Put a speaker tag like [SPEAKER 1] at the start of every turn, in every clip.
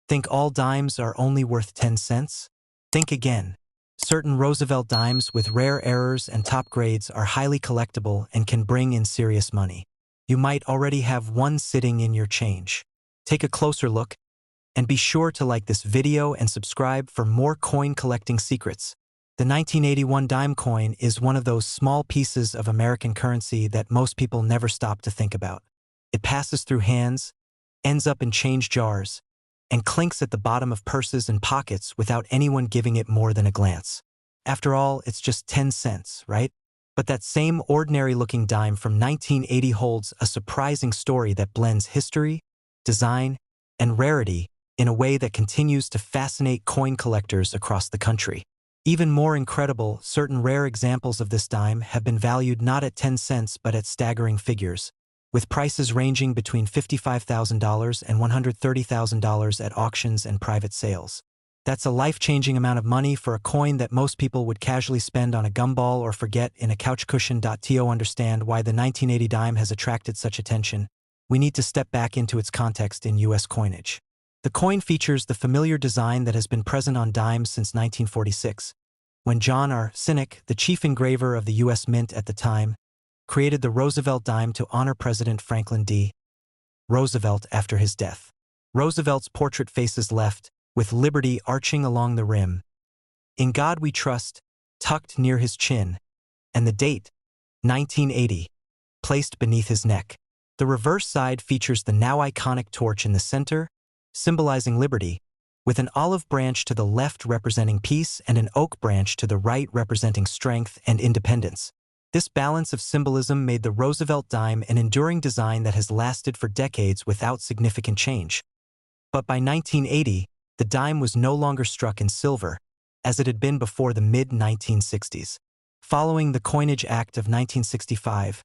[SPEAKER 1] Think all dimes are only worth 10 cents? Think again. Certain Roosevelt dimes with rare errors and top grades are highly collectible and can bring in serious money. You might already have one sitting in your change. Take a closer look, and be sure to like this video and subscribe for more coin collecting secrets. The 1981 dime coin is one of those small pieces of American currency that most people never stop to think about. It passes through hands, ends up in change jars, and clinks at the bottom of purses and pockets without anyone giving it more than a glance. After all, it's just 10 cents, right? But that same ordinary-looking dime from 1980 holds a surprising story that blends history, design, and rarity in a way that continues to fascinate coin collectors across the country. Even more incredible, certain rare examples of this dime have been valued not at 10 cents but at staggering figures, with prices ranging between $55,000 and $130,000 at auctions and private sales. That's a life-changing amount of money for a coin that most people would casually spend on a gumball or forget in a couch cushion. To understand why the 1980 dime has attracted such attention, we need to step back into its context in U.S. coinage. The coin features the familiar design that has been present on dimes since 1946, when John R. Sinek, the chief engraver of the U.S. Mint at the time, created the Roosevelt dime to honor President Franklin D. Roosevelt after his death. Roosevelt's portrait faces left, with liberty arching along the rim. "In God We Trust," tucked near his chin, and the date, 1980, placed beneath his neck. The reverse side features the now iconic torch in the center, symbolizing liberty, with an olive branch to the left representing peace and an oak branch to the right representing strength and independence. This balance of symbolism made the Roosevelt dime an enduring design that has lasted for decades without significant change. But by 1980, the dime was no longer struck in silver, as it had been before the mid-1960s. Following the Coinage Act of 1965,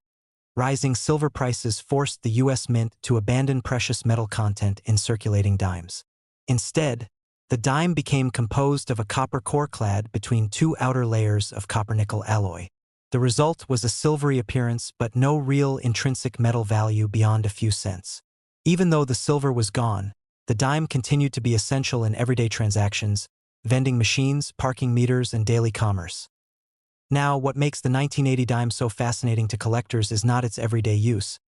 [SPEAKER 1] rising silver prices forced the U.S. Mint to abandon precious metal content in circulating dimes. Instead, the dime became composed of a copper core clad between two outer layers of copper-nickel alloy. The result was a silvery appearance but no real intrinsic metal value beyond a few cents. Even though the silver was gone, the dime continued to be essential in everyday transactions, vending machines, parking meters, and daily commerce. Now, what makes the 1980 dime so fascinating to collectors is not its everyday use,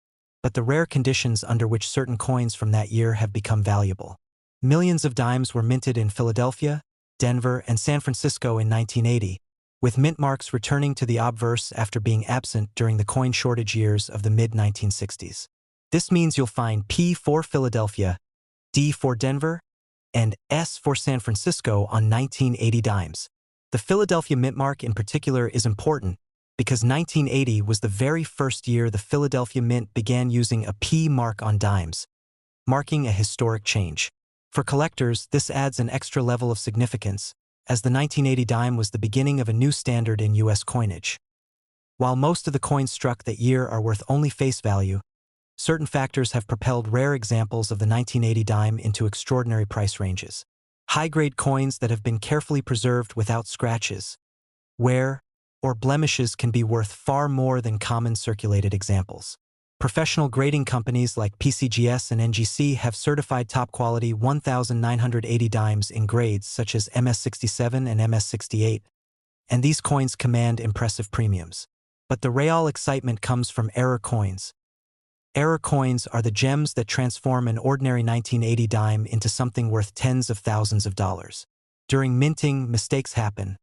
[SPEAKER 1] but the rare conditions under which certain coins from that year have become valuable. Millions of dimes were minted in Philadelphia, Denver, and San Francisco in 1980, with mint marks returning to the obverse after being absent during the coin shortage years of the mid-1960s. This means you'll find P for Philadelphia, D for Denver, and S for San Francisco on 1980 dimes. The Philadelphia mint mark in particular is important because 1980 was the very first year the Philadelphia Mint began using a P mark on dimes, marking a historic change. For collectors, this adds an extra level of significance, as the 1980 dime was the beginning of a new standard in U.S. coinage. While most of the coins struck that year are worth only face value, certain factors have propelled rare examples of the 1980 dime into extraordinary price ranges. High-grade coins that have been carefully preserved without scratches, wear, or blemishes can be worth far more than common circulated examples. Professional grading companies like PCGS and NGC have certified top-quality 1,980 dimes in grades such as MS67 and MS68, and these coins command impressive premiums. But the real excitement comes from error coins. Error coins are the gems that transform an ordinary 1980 dime into something worth tens of thousands of dollars. During minting, mistakes happen.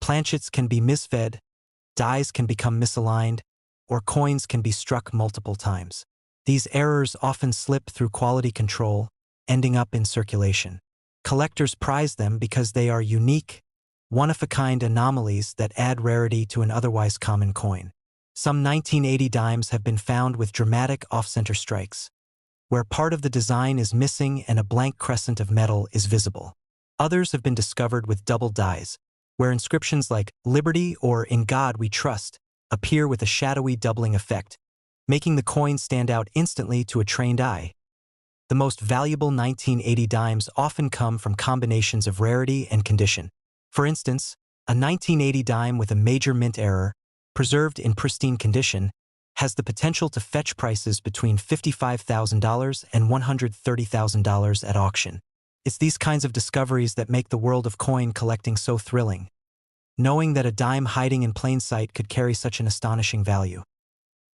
[SPEAKER 1] Planchets can be misfed, dies can become misaligned, or coins can be struck multiple times. These errors often slip through quality control, ending up in circulation. Collectors prize them because they are unique, one-of-a-kind anomalies that add rarity to an otherwise common coin. Some 1980 dimes have been found with dramatic off-center strikes, where part of the design is missing and a blank crescent of metal is visible. Others have been discovered with double dies, where inscriptions like "Liberty" or "In God We Trust" appear with a shadowy doubling effect, making the coin stand out instantly to a trained eye. The most valuable 1980 dimes often come from combinations of rarity and condition. For instance, a 1980 dime with a major mint error, preserved in pristine condition, has the potential to fetch prices between $55,000 and $130,000 at auction. It's these kinds of discoveries that make the world of coin collecting so thrilling, knowing that a dime hiding in plain sight could carry such an astonishing value.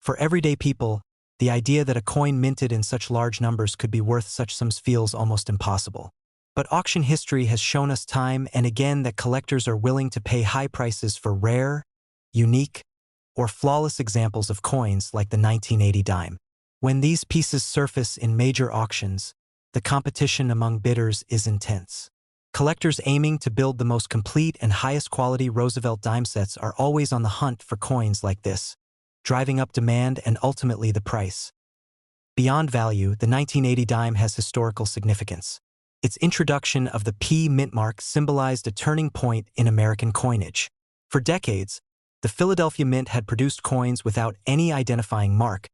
[SPEAKER 1] For everyday people, the idea that a coin minted in such large numbers could be worth such sums feels almost impossible. But auction history has shown us time and again that collectors are willing to pay high prices for rare, unique, or flawless examples of coins like the 1980 dime. When these pieces surface in major auctions, the competition among bidders is intense. Collectors aiming to build the most complete and highest quality Roosevelt dime sets are always on the hunt for coins like this, driving up demand and ultimately the price. Beyond value, the 1980 dime has historical significance. Its introduction of the P mint mark symbolized a turning point in American coinage. For decades, the Philadelphia Mint had produced coins without any identifying mark,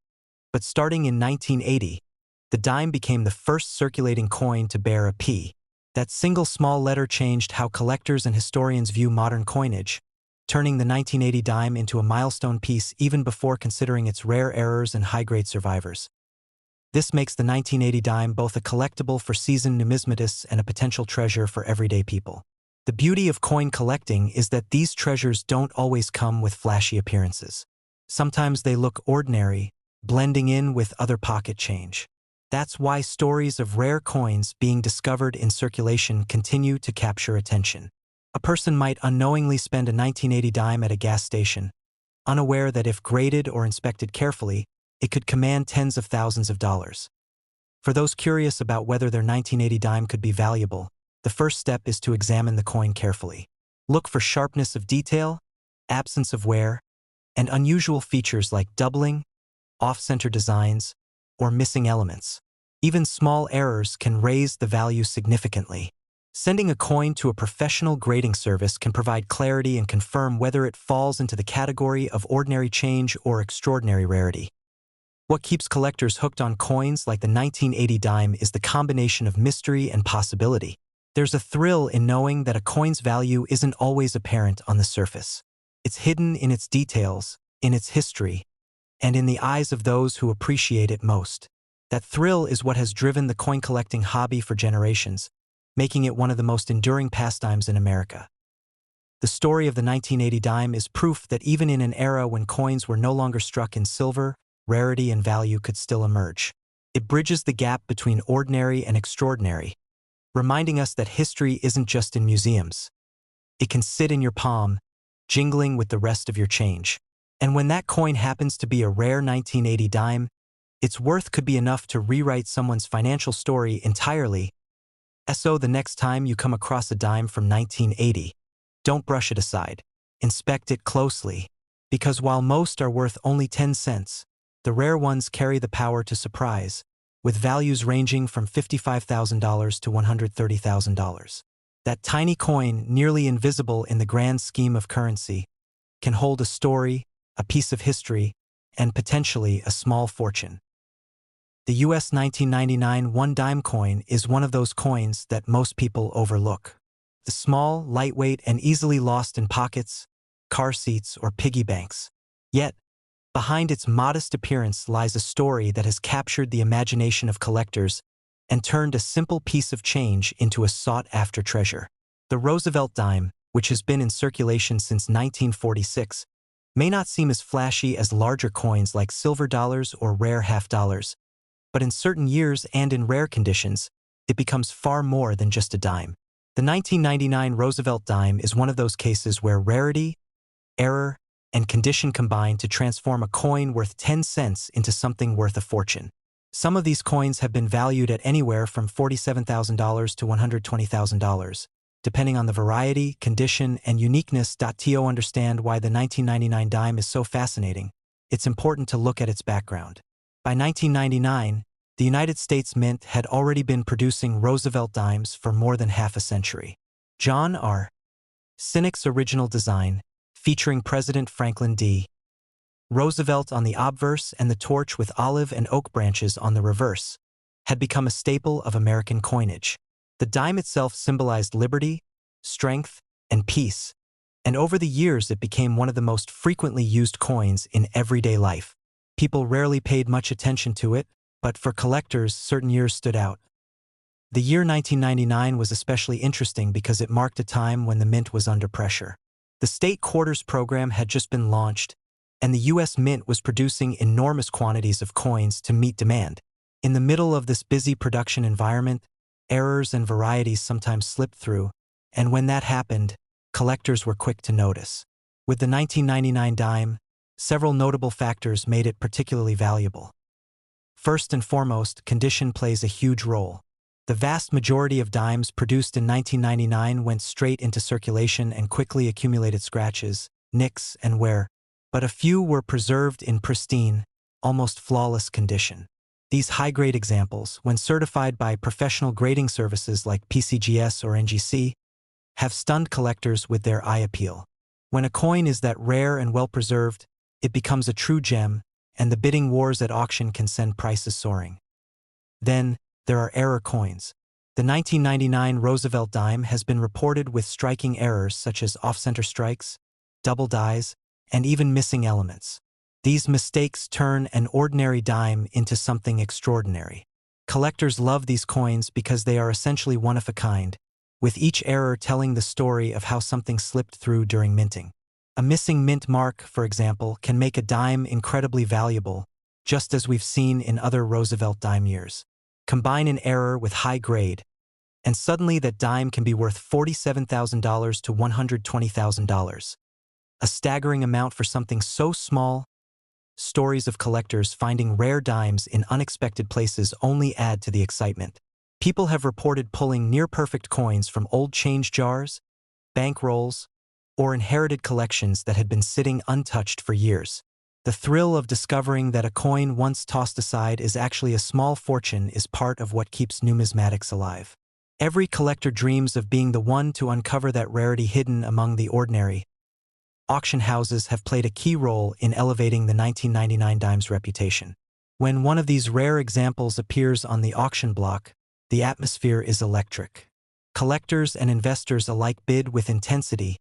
[SPEAKER 1] but starting in 1980, the dime became the first circulating coin to bear a P. That single small letter changed how collectors and historians view modern coinage, turning the 1980 dime into a milestone piece even before considering its rare errors and high-grade survivors. This makes the 1980 dime both a collectible for seasoned numismatists and a potential treasure for everyday people. The beauty of coin collecting is that these treasures don't always come with flashy appearances. Sometimes they look ordinary, blending in with other pocket change. That's why stories of rare coins being discovered in circulation continue to capture attention. A person might unknowingly spend a 1980 dime at a gas station, unaware that if graded or inspected carefully, it could command tens of thousands of dollars. For those curious about whether their 1980 dime could be valuable, the first step is to examine the coin carefully. Look for sharpness of detail, absence of wear, and unusual features like doubling, off-center designs, or missing elements. Even small errors can raise the value significantly. Sending a coin to a professional grading service can provide clarity and confirm whether it falls into the category of ordinary change or extraordinary rarity. What keeps collectors hooked on coins like the 1980 dime is the combination of mystery and possibility. There's a thrill in knowing that a coin's value isn't always apparent on the surface. It's hidden in its details, in its history, and in the eyes of those who appreciate it most. That thrill is what has driven the coin collecting hobby for generations, making it one of the most enduring pastimes in America. The story of the 1980 dime is proof that even in an era when coins were no longer struck in silver, rarity and value could still emerge. It bridges the gap between ordinary and extraordinary, reminding us that history isn't just in museums. It can sit in your palm, jingling with the rest of your change. And when that coin happens to be a rare 1980 dime, its worth could be enough to rewrite someone's financial story entirely. So the next time you come across a dime from 1980, don't brush it aside. Inspect it closely, because while most are worth only 10 cents, the rare ones carry the power to surprise, with values ranging from $55,000 to $130,000. That tiny coin, nearly invisible in the grand scheme of currency, can hold a story, a piece of history, and potentially a small fortune. The US 1999 one dime coin is one of those coins that most people overlook. The small, lightweight, and easily lost in pockets, car seats, or piggy banks. Yet, behind its modest appearance lies a story that has captured the imagination of collectors and turned a simple piece of change into a sought-after treasure. The Roosevelt dime, which has been in circulation since 1946, may not seem as flashy as larger coins like silver dollars or rare half dollars, but in certain years and in rare conditions, it becomes far more than just a dime. The 1999 Roosevelt dime is one of those cases where rarity, error, and condition combine to transform a coin worth 10 cents into something worth a fortune. Some of these coins have been valued at anywhere from $47,000 to $120,000, depending on the variety, condition, and uniqueness. To understand why the 1999 dime is so fascinating, it's important to look at its background. By 1999, the United States Mint had already been producing Roosevelt dimes for more than half a century. John R. Sinek's original design, featuring President Franklin D. Roosevelt on the obverse and the torch with olive and oak branches on the reverse, had become a staple of American coinage. The dime itself symbolized liberty, strength, and peace, and over the years it became one of the most frequently used coins in everyday life. People rarely paid much attention to it, but for collectors, certain years stood out. The year 1999 was especially interesting because it marked a time when the mint was under pressure. The state quarters program had just been launched, and the U.S. Mint was producing enormous quantities of coins to meet demand. In the middle of this busy production environment, errors and varieties sometimes slipped through, and when that happened, collectors were quick to notice. With the 1999 dime, several notable factors made it particularly valuable. First and foremost, condition plays a huge role. The vast majority of dimes produced in 1999 went straight into circulation and quickly accumulated scratches, nicks, and wear, but a few were preserved in pristine, almost flawless condition. These high-grade examples, when certified by professional grading services like PCGS or NGC, have stunned collectors with their eye appeal. When a coin is that rare and well-preserved, it becomes a true gem, and the bidding wars at auction can send prices soaring. Then, there are error coins. The 1999 Roosevelt dime has been reported with striking errors such as off-center strikes, double dies, and even missing elements. These mistakes turn an ordinary dime into something extraordinary. Collectors love these coins because they are essentially one of a kind, with each error telling the story of how something slipped through during minting. A missing mint mark, for example, can make a dime incredibly valuable, just as we've seen in other Roosevelt dime years. Combine an error with high grade, and suddenly that dime can be worth $47,000 to $120,000. A staggering amount for something so small. Stories of collectors finding rare dimes in unexpected places only add to the excitement. People have reported pulling near-perfect coins from old change jars, bank rolls, or inherited collections that had been sitting untouched for years. The thrill of discovering that a coin once tossed aside is actually a small fortune is part of what keeps numismatics alive. Every collector dreams of being the one to uncover that rarity hidden among the ordinary. Auction houses have played a key role in elevating the 1999 dime's reputation. When one of these rare examples appears on the auction block, the atmosphere is electric. Collectors and investors alike bid with intensity,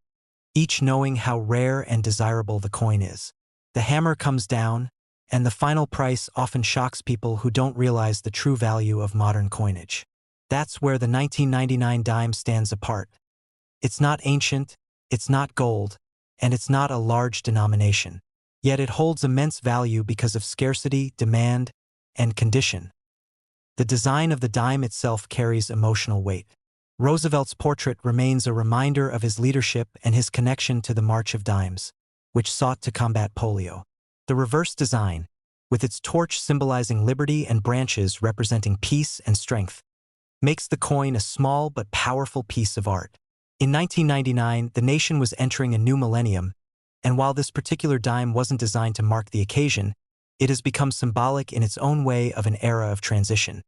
[SPEAKER 1] each knowing how rare and desirable the coin is. The hammer comes down, and the final price often shocks people who don't realize the true value of modern coinage. That's where the 1999 dime stands apart. It's not ancient, it's not gold, and it's not a large denomination. Yet it holds immense value because of scarcity, demand, and condition. The design of the dime itself carries emotional weight. Roosevelt's portrait remains a reminder of his leadership and his connection to the March of Dimes, which sought to combat polio. The reverse design, with its torch symbolizing liberty and branches representing peace and strength, makes the coin a small but powerful piece of art. In 1999, the nation was entering a new millennium, and while this particular dime wasn't designed to mark the occasion, it has become symbolic in its own way of an era of transition.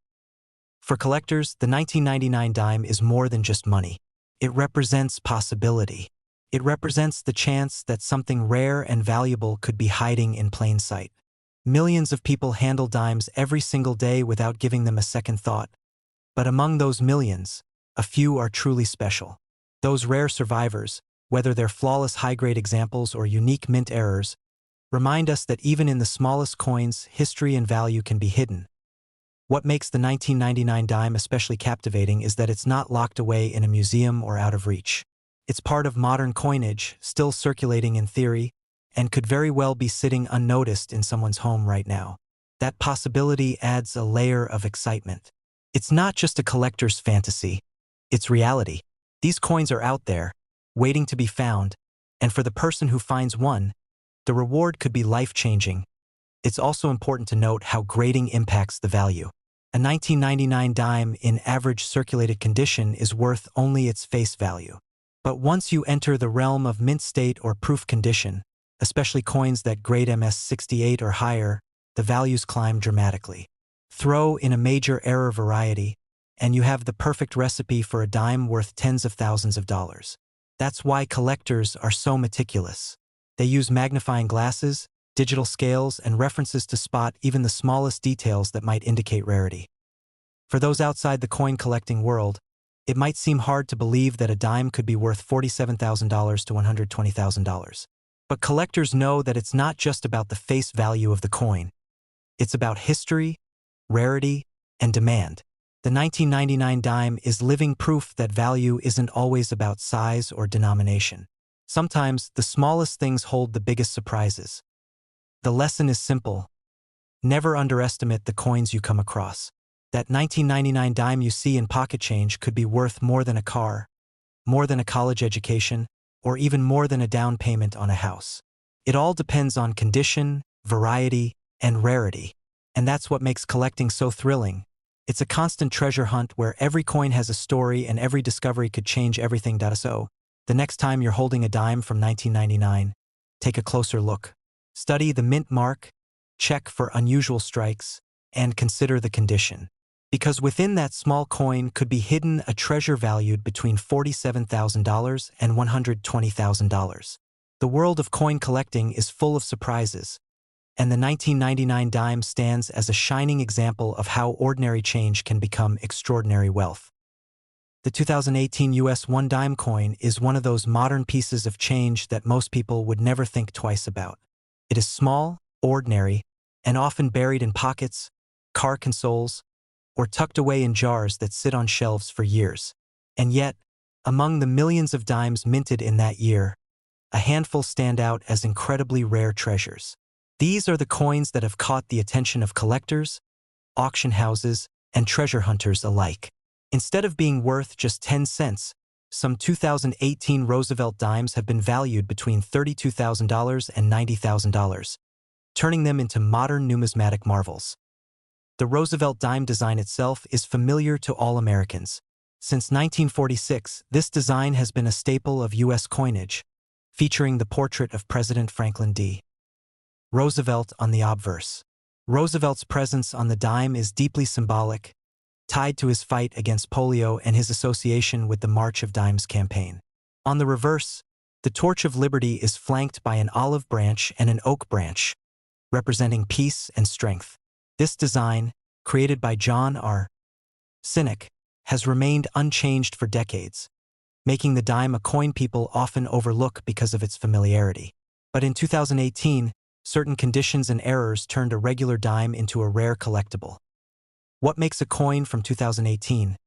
[SPEAKER 1] For collectors, the 1999 dime is more than just money. It represents possibility. It represents the chance that something rare and valuable could be hiding in plain sight. Millions of people handle dimes every single day without giving them a second thought. But among those millions, a few are truly special. Those rare survivors, whether they're flawless high-grade examples or unique mint errors, remind us that even in the smallest coins, history and value can be hidden. What makes the 1999 dime especially captivating is that it's not locked away in a museum or out of reach. It's part of modern coinage, still circulating in theory, and could very well be sitting unnoticed in someone's home right now. That possibility adds a layer of excitement. It's not just a collector's fantasy, it's reality. These coins are out there, waiting to be found, and for the person who finds one, the reward could be life-changing. It's also important to note how grading impacts the value. A 1999 dime in average circulated condition is worth only its face value. But once you enter the realm of mint state or proof condition, especially coins that grade MS68 or higher, the values climb dramatically. Throw in a major error variety, and you have the perfect recipe for a dime worth tens of thousands of dollars. That's why collectors are so meticulous. They use magnifying glasses, digital scales, and references to spot even the smallest details that might indicate rarity. For those outside the coin collecting world, it might seem hard to believe that a dime could be worth $47,000 to $120,000. But collectors know that it's not just about the face value of the coin. It's about history, rarity, and demand. The 1999 dime is living proof that value isn't always about size or denomination. Sometimes, the smallest things hold the biggest surprises. The lesson is simple. Never underestimate the coins you come across. That 1999 dime you see in pocket change could be worth more than a car, more than a college education, or even more than a down payment on a house. It all depends on condition, variety, and rarity. And that's what makes collecting so thrilling. It's a constant treasure hunt where every coin has a story and every discovery could change everything. So, the next time you're holding a dime from 1999, take a closer look. Study the mint mark, check for unusual strikes, and consider the condition. Because within that small coin could be hidden a treasure valued between $47,000 and $120,000. The world of coin collecting is full of surprises, and the 1999 dime stands as a shining example of how ordinary change can become extraordinary wealth. The 2018 US One Dime coin is one of those modern pieces of change that most people would never think twice about. It is small, ordinary, and often buried in pockets, car consoles, or tucked away in jars that sit on shelves for years. And yet, among the millions of dimes minted in that year, a handful stand out as incredibly rare treasures. These are the coins that have caught the attention of collectors, auction houses, and treasure hunters alike. Instead of being worth just 10 cents, some 2018 Roosevelt dimes have been valued between $32,000 and $90,000, turning them into modern numismatic marvels. The Roosevelt dime design itself is familiar to all Americans. Since 1946, this design has been a staple of U.S. coinage, featuring the portrait of President Franklin D. Roosevelt on the obverse. Roosevelt's presence on the dime is deeply symbolic, tied to his fight against polio and his association with the March of Dimes campaign. On the reverse, the Torch of Liberty is flanked by an olive branch and an oak branch, representing peace and strength. This design, created by John R. Sinek, has remained unchanged for decades, making the dime a coin people often overlook because of its familiarity. But in 2018, certain conditions and errors turned a regular dime into a rare collectible. What makes a coin from 2018,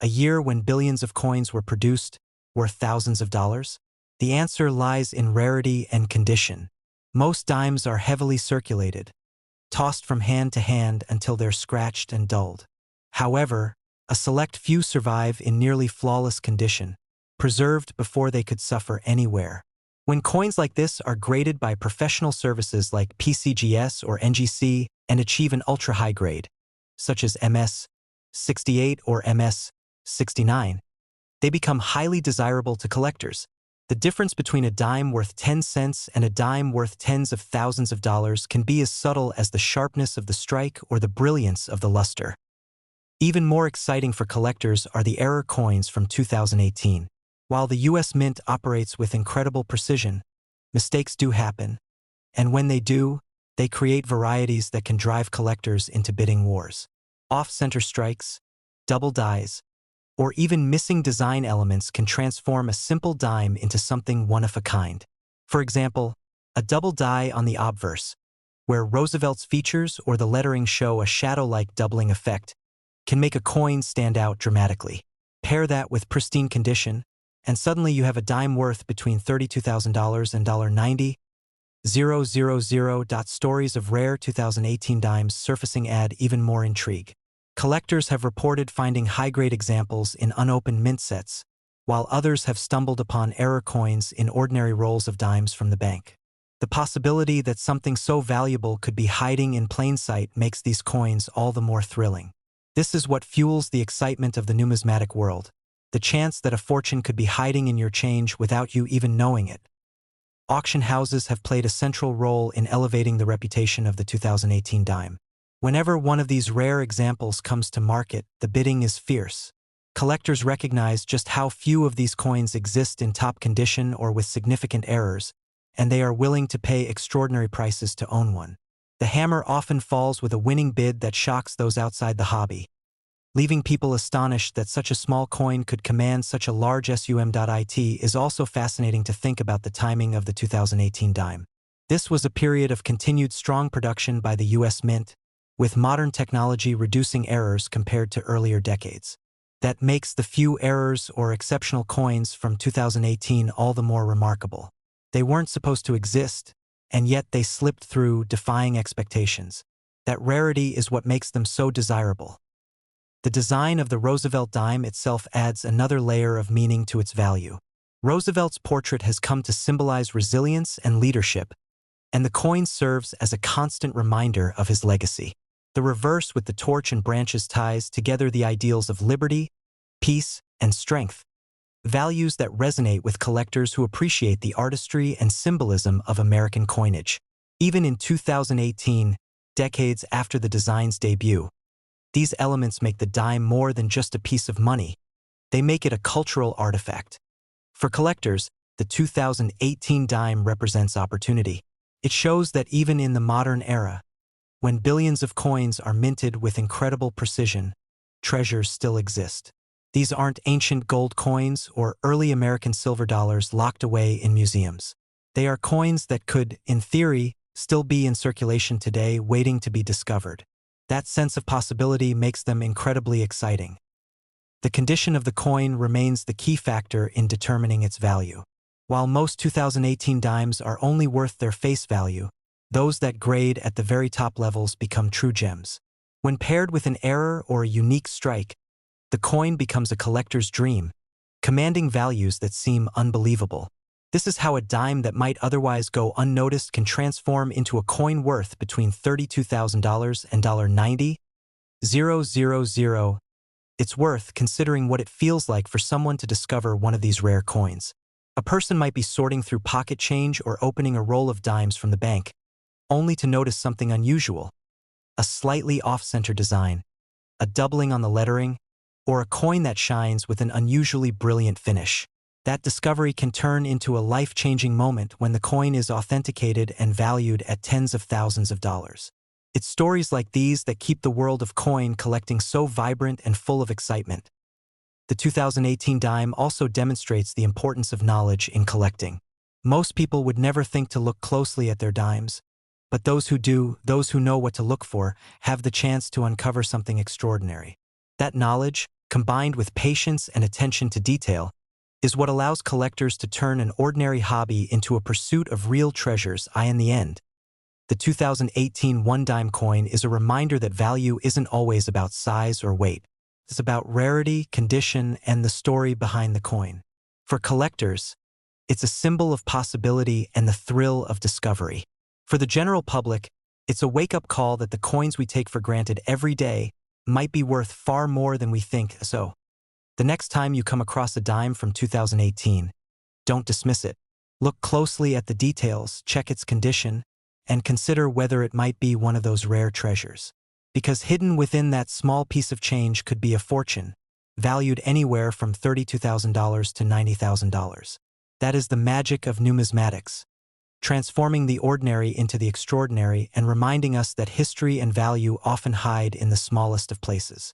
[SPEAKER 1] a year when billions of coins were produced, worth thousands of dollars? The answer lies in rarity and condition. Most dimes are heavily circulated, tossed from hand to hand until they're scratched and dulled. However, a select few survive in nearly flawless condition, preserved before they could suffer any wear. When coins like this are graded by professional services like PCGS or NGC and achieve an ultra-high grade, such as MS-68 or MS-69, they become highly desirable to collectors. The difference between a dime worth 10 cents and a dime worth tens of thousands of dollars can be as subtle as the sharpness of the strike or the brilliance of the luster. Even more exciting for collectors are the error coins from 2018. While the U.S. Mint operates with incredible precision, mistakes do happen, and when they do, they create varieties that can drive collectors into bidding wars. Off-center strikes, double dies, or even missing design elements can transform a simple dime into something one-of-a-kind. For example, a double die on the obverse, where Roosevelt's features or the lettering show a shadow-like doubling effect, can make a coin stand out dramatically. Pair that with pristine condition, and suddenly you have a dime worth between $32,000 and $90,000. Stories of rare 2018 dimes surfacing add even more intrigue. Collectors have reported finding high-grade examples in unopened mint sets, while others have stumbled upon error coins in ordinary rolls of dimes from the bank. The possibility that something so valuable could be hiding in plain sight makes these coins all the more thrilling. This is what fuels the excitement of the numismatic world, the chance that a fortune could be hiding in your change without you even knowing it. Auction houses have played a central role in elevating the reputation of the 2018 dime. Whenever one of these rare examples comes to market, the bidding is fierce. Collectors recognize just how few of these coins exist in top condition or with significant errors, and they are willing to pay extraordinary prices to own one. The hammer often falls with a winning bid that shocks those outside the hobby, leaving people astonished that such a small coin could command such a large sum. It is also fascinating to think about the timing of the 2018 dime. This was a period of continued strong production by the U.S. Mint, with modern technology reducing errors compared to earlier decades. That makes the few errors or exceptional coins from 2018 all the more remarkable. They weren't supposed to exist, and yet they slipped through, defying expectations. That rarity is what makes them so desirable. The design of the Roosevelt dime itself adds another layer of meaning to its value. Roosevelt's portrait has come to symbolize resilience and leadership, and the coin serves as a constant reminder of his legacy. The reverse with the torch and branches ties together the ideals of liberty, peace, and strength, values that resonate with collectors who appreciate the artistry and symbolism of American coinage. Even in 2018, decades after the design's debut, these elements make the dime more than just a piece of money. They make it a cultural artifact. For collectors, the 2018 dime represents opportunity. It shows that even in the modern era, when billions of coins are minted with incredible precision, treasures still exist. These aren't ancient gold coins or early American silver dollars locked away in museums. They are coins that could, in theory, still be in circulation today, waiting to be discovered. That sense of possibility makes them incredibly exciting. The condition of the coin remains the key factor in determining its value. While most 2018 dimes are only worth their face value, those that grade at the very top levels become true gems. When paired with an error or a unique strike, the coin becomes a collector's dream, commanding values that seem unbelievable. This is how a dime that might otherwise go unnoticed can transform into a coin worth between $32,000 and $90,000. It's worth considering what it feels like for someone to discover one of these rare coins. A person might be sorting through pocket change or opening a roll of dimes from the bank, only to notice something unusual: a slightly off-center design, a doubling on the lettering, or a coin that shines with an unusually brilliant finish. That discovery can turn into a life-changing moment when the coin is authenticated and valued at tens of thousands of dollars. It's stories like these that keep the world of coin collecting so vibrant and full of excitement. The 2018 dime also demonstrates the importance of knowledge in collecting. Most people would never think to look closely at their dimes, but those who do, those who know what to look for, have the chance to uncover something extraordinary. That knowledge, combined with patience and attention to detail, is what allows collectors to turn an ordinary hobby into a pursuit of real treasures. In the end, the 2018 one dime coin is a reminder that value isn't always about size or weight. It's about rarity, condition, and the story behind the coin. For collectors, it's a symbol of possibility and the thrill of discovery. For the general public, it's a wake-up call that the coins we take for granted every day might be worth far more than we think. So, the next time you come across a dime from 2018, don't dismiss it. Look closely at the details, check its condition, and consider whether it might be one of those rare treasures. Because hidden within that small piece of change could be a fortune, valued anywhere from $32,000 to $90,000. That is the magic of numismatics, transforming the ordinary into the extraordinary and reminding us that history and value often hide in the smallest of places.